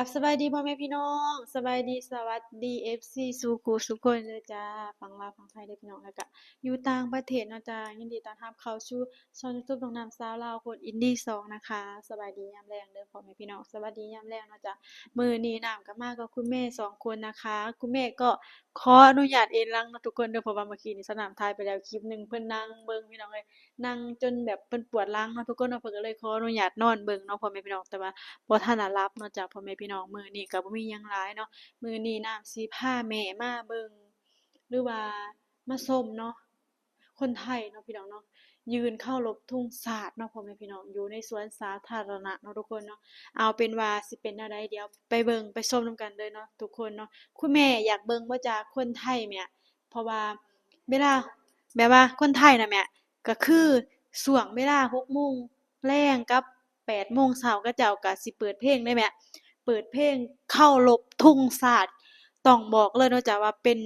กับสบายดีพ่อแม่พี่น้องสบายดีสวัสดี FC สู่กูสุกคนเด้อจ้าฝั่งลาวฝั่งไทยเด้อพี่น้องแล้วก็อยู่ต่างประเทศเนาะจ้ายินดีต้อนรับเข้าสู่ช่อง YouTube น้องน้ำสาวลาวคนอินดี้2นะคะสบายดียามแลงเด้อพ่อแม่พี่น้องสวัสดียามแลงเนาะจ้ามื้อนี้น้ำก็มากับคุณแม่2คนนะคะคุณแม่ก็ขออนุญาตเอนหลังเนาะทุกคนเด้อเพราะว่าเมื่อกี้นี้สนามถ่ายไปแล้วคลิปหนึงเพิ่นนั่งเบิ่งพี่น้องเอ้ยนั่งจนแบบเพิ่นปวดหลังเนาะทุกคนเนาะเพิ่นก็เลยขออนุญาตนอนเบิ่งเนาะพ่อแม่พี่น้องแต่ว่า บ่ทันได้หลับเนาะจ้ะพ่อแม่พี่น้องมื้อนี้ก็บ่มีหยังหลายเนาะมื้อนี้น้ำสิพาแม่มาเบิ่งหรือว่ามาชมเนาะคนไทยเนาะพี่น้องเนาะยืนเคารพธงชาติเนาะพ่อแม่พี่น้องอยู่ในสวนสาธารณะเนาะทุกคนเนาะเอาเป็นว่าสิเป็นแนวใดเดี๋ยวไปเบิ่งไปชมนำกันเลยเนาะทุกคนเนาะคุณแม่อยากเบิ่งบ่จ้ะคนไทยแหมเพราะว่าเวลาแบบว่าคนไทยน่ะแหมก็คือช่วงเวลา6โมงแลงกับ8โมงเช้าเขาเจ้าก็สิเปิดเพลงได้แหมเปิดเพลงเคารพธงชาติต้องบอกเลยเนาะจ้ะว่าเป็น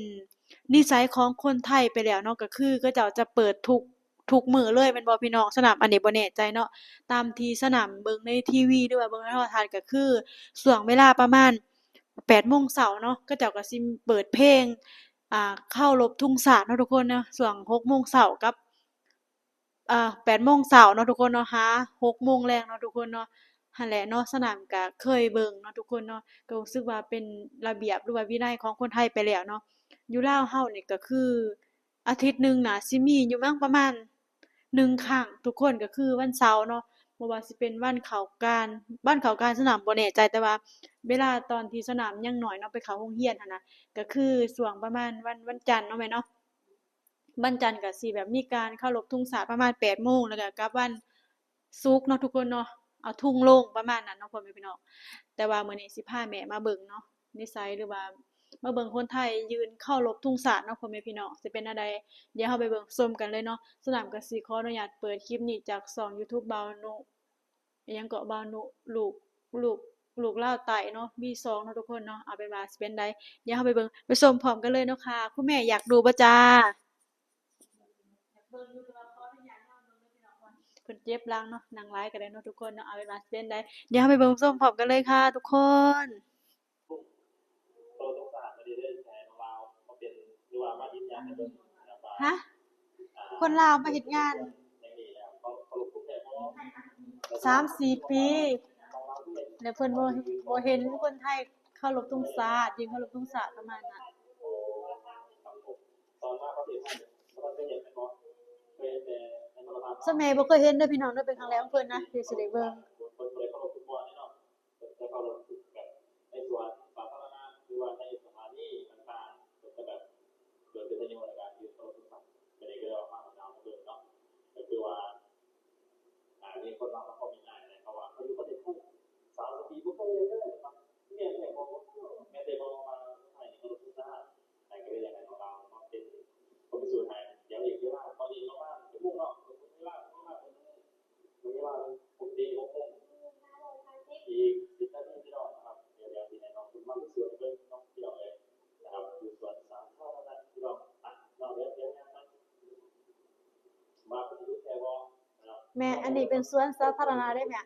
นิสัยของคนไทยไปแล้วเนาะก็คือเขาเจ้าจะเปิดทุกมื้อเลยแม่นบ่พี่น้องสนามอันนี้บ่แน่ใจเนาะตามที่สนามเบิ่งในทีวีหรือว่าเบิ่งในโทรทัศน์ก็คือช่วงเวลาประมาณ8โมงเช้าเนาะเขาเจ้าก็สิเปิดเพลงเคารพธงชาติเนาะทุกคนเนาะช่วง6โมงเช้ากับ 8โมงเช้าเนาะทุกคนเนาะหา6โมงแลงเนาะทุกคนเนาะหั้นแหละเนาะสนามก็เคยเบิ่งเนาะทุกคนเนาะก็รู้สึกว่าเป็นระเบียบหรือว่าวินัยของคนไทยไปแล้วเนาะอยู่ลาวเรานี่ก็คืออาทิตย์หนึ่งน่ะสิมีอยู่มั้งประมาณ1ครั้งทุกคนก็คือวันเสาร์เนาะบ่ว่าสิเป็นวันเข้ากานวันเข้ากานสนามบ่แน่ใจแต่ว่าเวลาตอนที่สนามยังน้อยเนาะไปเข้าโรงเรียนหั้นน่ะก็คือช่วงประมาณวันจันทร์เนาะแม่เนาะ วันจันทร์ก็สิแบบมีการเคารพธงชาติประมาณ8โมงแล้วก็กลับวันศุกร์เนาะทุกคนเนาะเอาธงลงประมาณนั้นเนาะพ่อแม่พี่น้องแต่ว่ามื้อนี้สิพาแม่มาเบิ่งเนาะนิสัยหรือว่ามาเบิ่งคนไทยยืนเคารพธงชาติเนาะพ่อแม่พี่น้องสิเป็นแนวใดเดี๋ยวเราไปเบิ่งชมกันเลยเนาะสนามก็สิขออนุญาตเปิดคลิปนี้จากช่องยูทูบบ่าวนุอิหยังก็บ่าวนุลูกลูกลูกลาวใต้เนาะ B2 เนาะทุกคนเนาะเอาเป็นว่าสิเป็นใดเดี๋ยวเราไปเบิ่งไปชมพร้อมกันเลยเนาะค่ะคุณแม่อยากดูบ่จ้า เบิ่งอยู่แต่ว่าขออนุญาตนอนเบิ่งเด้อพี่น้องว่าเพิ่นเจ็บหลังเนาะนั่งหลายก็ได้เนาะทุกคนเนาะเอาเป็นว่าสิเป็นใดเดี๋ยวเราไปเบิ่งส้มพร้อมกันเลยค่ะทุกคนโตสงสารมาดีเด้อแทนลาวมาเป็นหรือว่ามายืนยันให้เบิ่งนะครับว่าฮะคนลาวมาเฮ็ดงานอย่างนี้แล้วเขาลงทุนแท้บ่แล้วก็3-4ปีของเราที่เห็นแล้วเพิ่นบ่เห็นคนไทยเคารพธงชาติยืนเคารพธงชาติประมาณนั้นโอ้สังคมตอนมาเขาสิให้บ่ทันได้เห็นแม่นบ่เคยแต่ในโทรทัศน์ซะเนาะแม่บ่เคยเห็นเด้อพี่น้องเด้อเป็นครั้งแรกของเพิ่นนะที่สิได้เบิ่งคนบ่ได้เคารพทุกบ่แน่เนาะแต่เคารพทุกแบบในสวนสาธารณะหรือว่าในสถานีต่างๆก็จะแบบเกิดเป็นประโยชน์ในการยืนเคารพทุกสัตว์ก็ได้ก็เอามาเอามาเบิ่งเนาะก็คือว่า มีคนเราเขามีงานอะไรเขาว่าเขาอยู่ประเทศไทย30 ปีบ่เคยเลยครับแม่แต่บอกแม่แต่บอกมาไทยเขารู้สึกได้แต่ก็เลยอยากให้ของเรามาเป็นคนพิสูจน์ไทยเดี๋ยวอีกเวลาตอนนี้มากๆจะพุ่งเนาะเวลามากๆเวลาผมดี6โมงอีก10 นาทีพี่น้องนะครับเดี๋ยวที่ไหนน้องคุณมาพิสูจน์ให้เบิ่งน้องพี่น้องเลยนะครับอยู่สวนสาธารณะพี่น้องเราเดี๋ยวมาปฏิรูปแค่บ่แม่อันนี้เป็นสวนสาธารณะได้แม่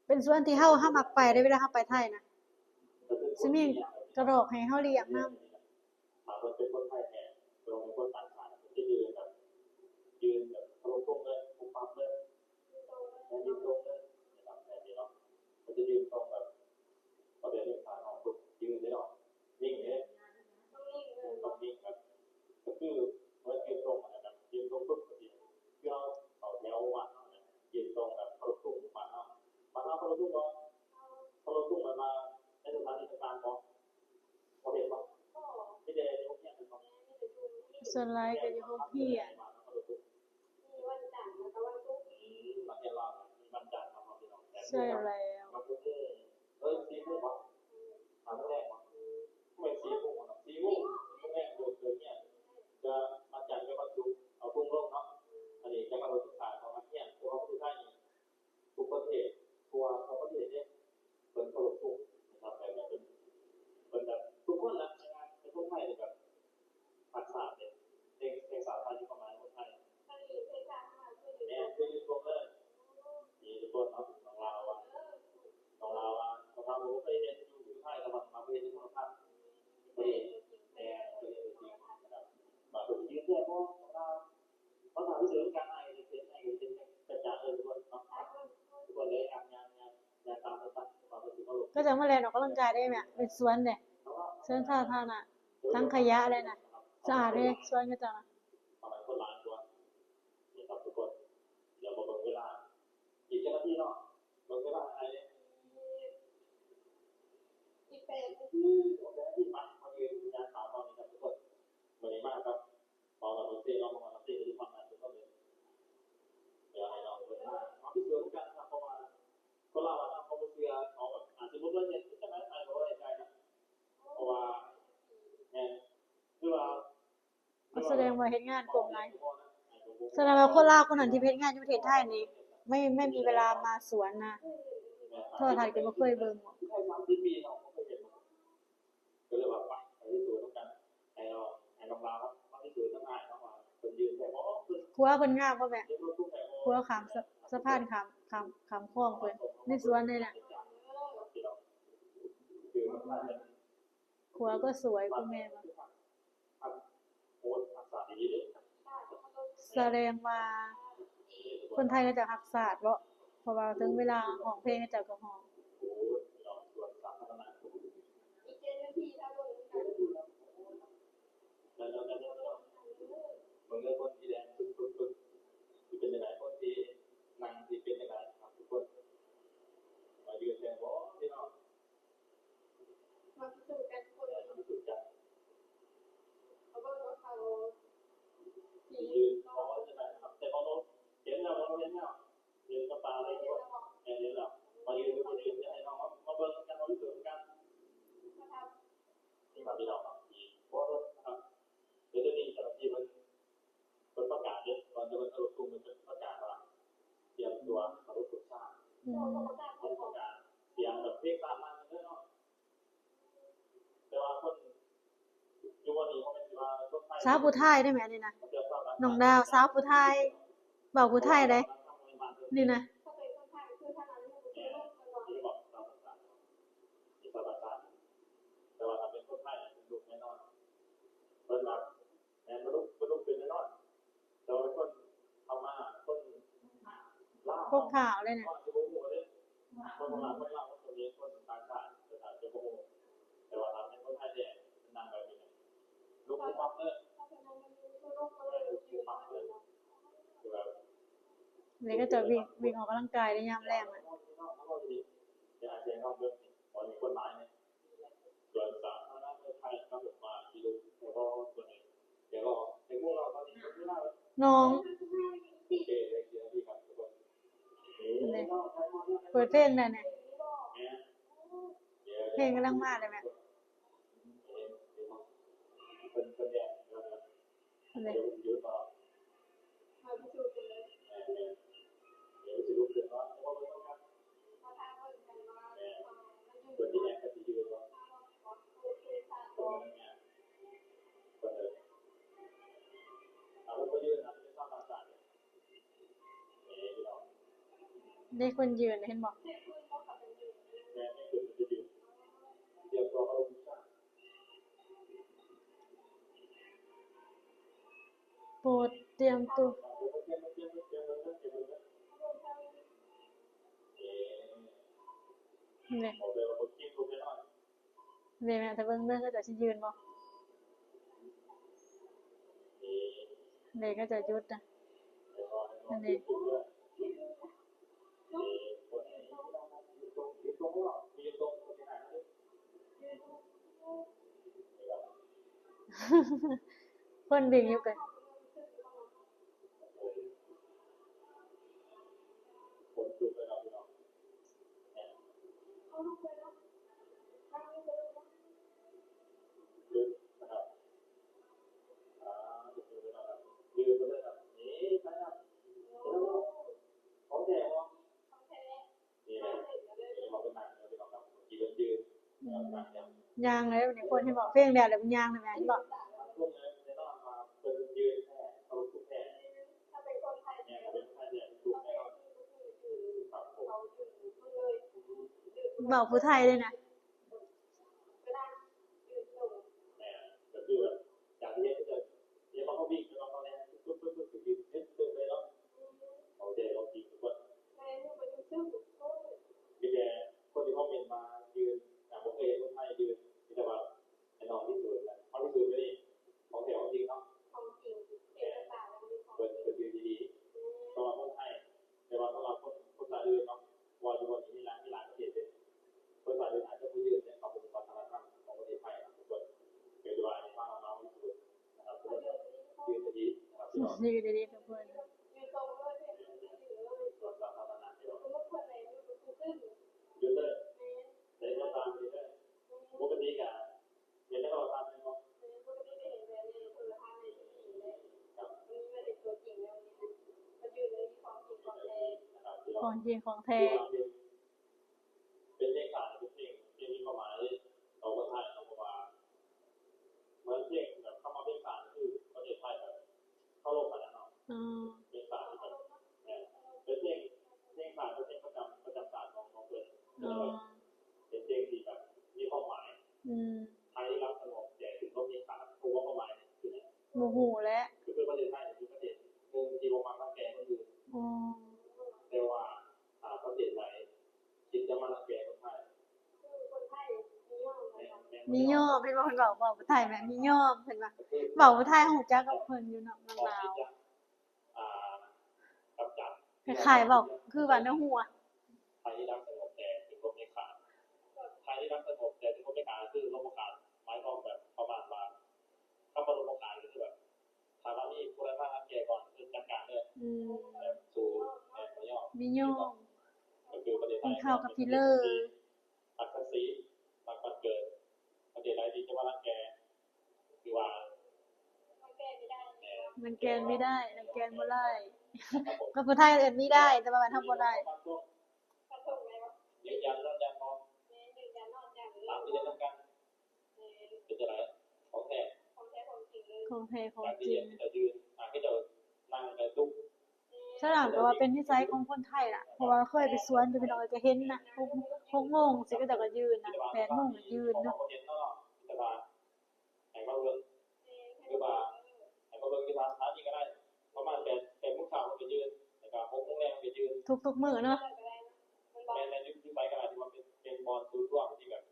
เป็นสวนที่เฮามักไปได้เวลาเฮาไปไทยนะสิมีกระรอกให้เฮาเลี้ยงนำเป็นคนไทยแท้เราเป็นคนต่างชาติที่ยืนแบบเคารพธงเลยปุ๊บปั๊บเลยแล้วยืนตรงเลยนะครับแบบนี้เนาะมันจะยืนตรงแบบประเด็นเรื่องการปุ๊บยืนได้เนาะนิ่งเลยต้องนิ่งครับก็คือเมื่อยืนตรงนะครับยืนตรงปุ๊บก็ยืนคือเราต่อแถวมายืนตรงแบบเคารพธงมาเคารพธงเนาะเคารพธงมาในสถานที่ต่างๆเนาะเขาเห็นป่ะไม่ได้ยกเนี่ยเป็นของส่วนหลายก็อยู่โรงเรียนมันจะรอมันจัดทำเราพี่น้องแต่ใช่แล้วมันก็คือ4 โมงป่ะทำแรกป่ะไม่4 โมงนะ4 โมงแรกเดินเนี่ยจะมาจัดไปประชุมเอาทุ่งลงเนาะอันนี้จะมาศึกษาของนักเรียนตัวเขาคือท่านี้ทุกประเทศทัวร์เขาประเทศเนี่ยเป็นตลกทุ่งนะครับแบบนี้เป็นแบบทุกคนนะในคนไทยแบบภาษาเนี่ยเพลงสาวไทยที่ประมาณคนไทยเนี่ยคือทุกคนเลยมีทุกคนเนาะของเราอ่ะ จะมาแล่นออกกำลังกายได้แม่เป็นสวนเด้สวนสาธารณะทั้งขยะเลยน่ะสะอาดเด้สวนเขาเจ้าน่ะประมาณคนล้านตัวนี่ครับทุกคนเดี๋ยวมาเบิ่งเวลาอีกแค่นาทีเนาะเบิ่งเวลาไอ้อีก8 นาทีที่มาพอดีงานข่าวตอนนี้ครับทุกคนวันนี้มากครับพอเราเต้เรามาเต้ที่ฟังกันทุกคนเลยเดี๋ยวให้น้องเบิ่งมาเอาที่เชื่อกันครับเพราะว่าคนเราอะเขาเชื่อเขาแบบอาจจะบ่เคยเห็นใช่ไหมไอ้บ่ได้ใจนะเพราะว่าเนี่ยคือว่าแสดงว่าเฮ็ดงานกลมหลายแสดงว่าคนลาวคนนั้นที่เฮ็ดงานอยู่ประเทศไทยนี่ไม่มีเวลามาสวนนะโทรทัศน์ก็บ่เคยเบิ่งใช่30 ปีเราก็เคยเห็นก็เลยว่าไปที่สวนต้องกันให้เราให้น้องลาวมาที่สวนต้องง่ายเนาะว่าเพิ่นยืนแต่บ่เพิ่นผัวเพิ่นงามบ่แม่ผัวข้ามสะพานข้ามคลองเพิ่นในสวนนี่แหละผัวก็สวยคุณแม่ว่าแสดงว่าคนไทยก็จะรักษาบ่เพราะว่าถึงเวลาร้องเพลงเขาเจ้าก็ร้องมันก็คนที่แดงปึ๊บๆที่เป็นยังไงคนที่นั่งที่เป็นยังไงครับทุกคนมายืนแทนบ่พี่น้องมาพิสูจน์กันคนพิสูจน์กันเขาบอกว่าเขายืนเขาใช่ไหมครับแต่เขาเห็นแล้วเราเห็นแล้วเห็นกับตาเลยว่าเห็นแล้วมายืนเป็นคนยืนจะให้น้องมาเบิ่งกันมาพิสูจน์กันนี่ครับพี่น้องครับเพราะครับเดี๋ยวจะมีเจ้าหน้าที่มันประกาศเนี่ยตอนจะมันสรุปกลุ่มมันจะประกาศว่าเตรียมตัวสรุปสุดชาติมันประกาศเสียงแบบเพลงตามมันเนาะแต่ว่าคนอยู่วันนี้เขาเป็นว่าคนไทยสาวผู้ไทยได้แม่นี่นะน้องดาวสาวผู้ไทยเว้าผู้ไทยได้นี่นะแต่ว่าถ้าเป็นคนไทยเป็นลูกแน่นอนเพิ่นรับแม่นบ่ลูกเป็นแน่นอนแต่ว่าคนเอามาคนลาวพวกขาวเลยน่ะคนลาวคนนี้คนต่างชาติแต่อาจจะบ่ฮู้แต่ว่าถ้าเป็นคนไทยแท้เป็นนางแบบนี้ลูกปั๊บเด้อลูกปั๊บเด้อคือแบบนี่ก็จะวิ่งออกกำลังกายในยามแลงน่ะจะอาจจะนอกเรื่องตอนนี้กฎหมายเนี่ยส่วนสาธารณะไทยกำหนดมาที่ลูกแต่ก็ส่วนไหนเดี๋ยวรอในพวกเราตอนนี้ก็ไม่ได้น้องโอเคเลยเดี๋ยวพี่ครับทุกคนเปิดเพลงได้แน่เพลงกำลังมาเลยแม่เป็นแดงเดี๋ยวยืดต่อเดี๋ยวจะลุกขึ้นเนาะเพราะว่าไม่ต้องการเปิดที่แดงก็จะยืดเนาะได้คนยืนเห็นบ่โปรดเตรียมตัวนี่แม่ถ้าเบิ่งก็จะสิยืนบ่นี่ก็จะหยุดนะอันนี้คนบิ่งอยู่กันยางเลยนี่คนที่บอกเพลงแล้วมันยางเลยแม่นบ่เว้าผู้ไทยเลยนะมีแต่คนที่เขาเมนมายืน ยืนดีๆทุกคน สวนสาธารณะเดียวยูเซอร์ในเรื่องตามนี้ด้วยปกติกับเห็นได้เราตามนี้เนาะครับนะครับที่เรา ของจริงของแท้ เป็นเลขศาสตร์เป็นสิ่งที่มีความหมายเราก็ไทยเราบอกว่าเหมือนเพลงแบบเข้ามาเพลงศาสตร์คือประเทศไทยแบบเข้าโลกขนาดนั้น อืม เพลงศาสตร์ที่แบบเป็นเพลงศาสตร์เป็นเพลงประจำศาสตร์ของเพื่อน อ๋อ เป็นเพลงที่แบบมีความหมาย อืม ไทยรักสงบแต่ถึงต้องมีศาสตร์เพราะว่าความหมายคือเนี่ย บ่ฮู้แหละ คือประเทศไทยคือประเทศหนึ่งที่ลงมาตั้งแต่ก็คือ อ๋อ แต่ว่าประเทศไหนคิดจะมาตั้งแต่คนไทย มีย่อมเพิ่นว่าเพิ่นเว้าผู้ไทยแม่มีย่อมเพิ่นว่าเว้าผู้ไทยฮู้จักกับเพิ่นอยู่เนาะบางลาว กำจัด คล้ายๆเว้าคือว่าในหัว ไทยที่รักสงบแต่ถึงต้องมีขาดไทยที่รักสงบแต่ถึงต้องมีขาดคือลมขาดหมายความแบบประมาณว่าถ้ามาลมขาดก็คือแบบถามว่านี่ผู้ใดมาแก่ก่อนคือจัดการเลย อืม แบบสู่แบบย่อ มีย่อม ก็คือประเทศไท กิน ย ข้าวกับพี่เลอร์ ตัดภาษีตัดปันเกิดประเทศใดที่จะมารังแกคือว่า มันแกนไม่ได้มันแกนบ่ได้ ก็ผู้ไทยเอิ้นมีได้ แต่ว่าบ้านเฮาบ่ได้ ยืนยันนอนยันนอนตามที่ได้ทำกันเป็นจะไรของแท้ ของแท้ของ จาก จ ที่ ริง จะยืนก็จะนั่งในตุ๊ก สลามก็ว่าเป็นนิสัยของคนไทยล่ะ เพราะว่าเคยไปสวนอยู่พี่น้องก็เห็นนะ6โมงสิก็เจ้าก็ยืนนะ8โมงก็ยืนเนาะ แต่ว่าไอ้มาเบิ่งคือว่าไอ้มาเบิ่งที่ร้านค้านี่ก็ได้ประมาณ8โมงเช้ามันไปยืนแล้วก็6โมงแลงไปยืน ทุกๆมื้อเนาะ ในที่ไปกันที่ว่าเป็นบอลศูนย์ร่วมที่แบบ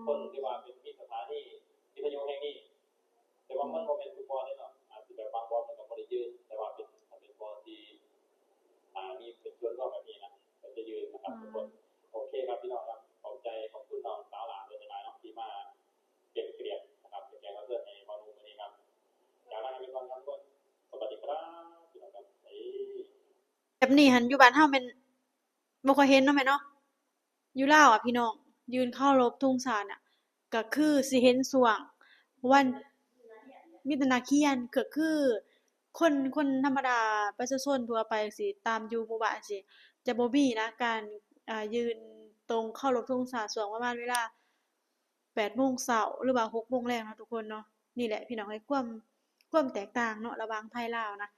คนที่ว่าเป็นมีสถานีวิทยุแห่งนี้แต่ว่ามันบ่เป็นฟุตบอลแน่นอนอาจจะแบบบางบอลมันก็บ่ได้ยืนแต่ว่าเป็นบอลที่มีเป็นส่วนร่วมแบบนี้นะก็จะยืนนะครับทุกคนโอเคครับพี่น้องครับขอบใจขอบคุณน้องสาวหลานด้วยนะเนาะที่มาเก็บเกลียดนะครับเป็นแขกรับเชิญในบอลลูนวันนี้ครับอยากให้เป็นวันครับทุกคนสวัสดีครับพี่น้องครับแบบนี้หันอยู่บ้านเฮาแม่นบ่ค่อยเห็นเนาะแม่เนาะอยู่ลาวอะพี่น้องยืนเคารพธงชาติน่ะก็คือสิเห็นช่วงวันมีแต่นักเรียนก็คือคนธรรมดาประชาชนทั่วไปจั่งซี้ตามอยู่หมู่บ้านจั่งซี้จะบ่มีนะการยืนตรงเคารพธงชาติช่วงประมาณเวลา8โมงเช้าหรือว่า6โมงแลงเนาะทุกคนเนาะนี่แหละพี่น้องเอ้ยความแตกต่างเนาะระหว่างไทยลาวนะ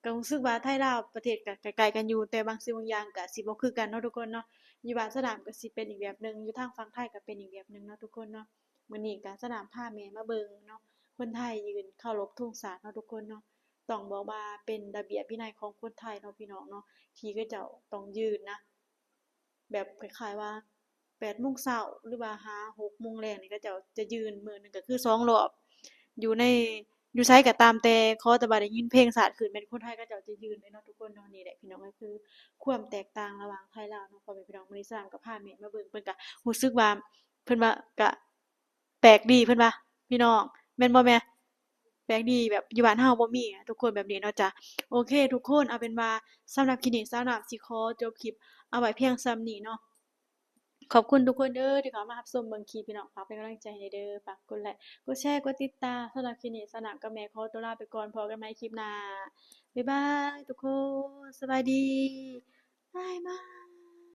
ก็รู้สึกว่าไทยลาวประเทศก็ใกล้ๆกันอยู่แต่บางสิ่งบางอย่างก็สิบ่คือกันเนาะทุกคนเนาะอยู่บ้านสนามก็สิเป็นอีกแบบหนึ่งอยู่ทางฝั่งไทยก็เป็นอีกแบบหนึ่งเนาะทุกคนเนาะมื้อนี้ก็สนามพาแม่มาเบิ่งเนาะคนไทยยืนเคารพธงชาติเนาะทุกคนเนาะต้องบอกว่าเป็นระเบียบวินัยของคนไทยเนาะพี่น้องเนาะที่เขาเจ้าต้องยืนนะแบบคล้ายๆว่า8โมงเช้าหรือว่า6โมงแลงนี่เขาเจ้าจะยืนมื้อหนึงก็คือ2รอบอยู่ในอยู่ไสก็ตามแต่ขอแต่ว่าได้ยินเพลงชาติขึ้นแม่นคนไทยเขาเจ้าจะยืนเลยเนาะทุกคนเนาะนี่แหละพี่น้องก็คือความแตกต่างระหว่างไทยลาวเนาะพ่อแม่พี่น้องมื้อนี้สร้างก็พาแม่มาเบิ่งเพิ่นก็รู้สึกว่าเพิ่นว่าก็แปลกดีเพิ่นว่าพี่น้องแม่นบ่แม่แปลกดีแบบอยู่บ้านเฮาบ่มีอะทุกคนแบบนี้เนาะจ้ะโอเคทุกคนเอาเป็นว่าสำหรับคลิปนี้สาวน้ำสิขอจบคลิปเอาไว้เพียงส่ำนี้เนาะขอบคุณทุกคนเด้อที่เข้ามารับชมเบิ่งคลิปพี่น้องฝากเป็นกำลังใจให้เด้อฝากกดไลค์กดแชร์กดติดตามสำหรับคลิปนี้สาวน้ำกับแม่ขอตัวลาไปก่อนพบกันใหม่คลิปหน้าบ๊ายบายทุกคนสบายดีบ๊ายบาย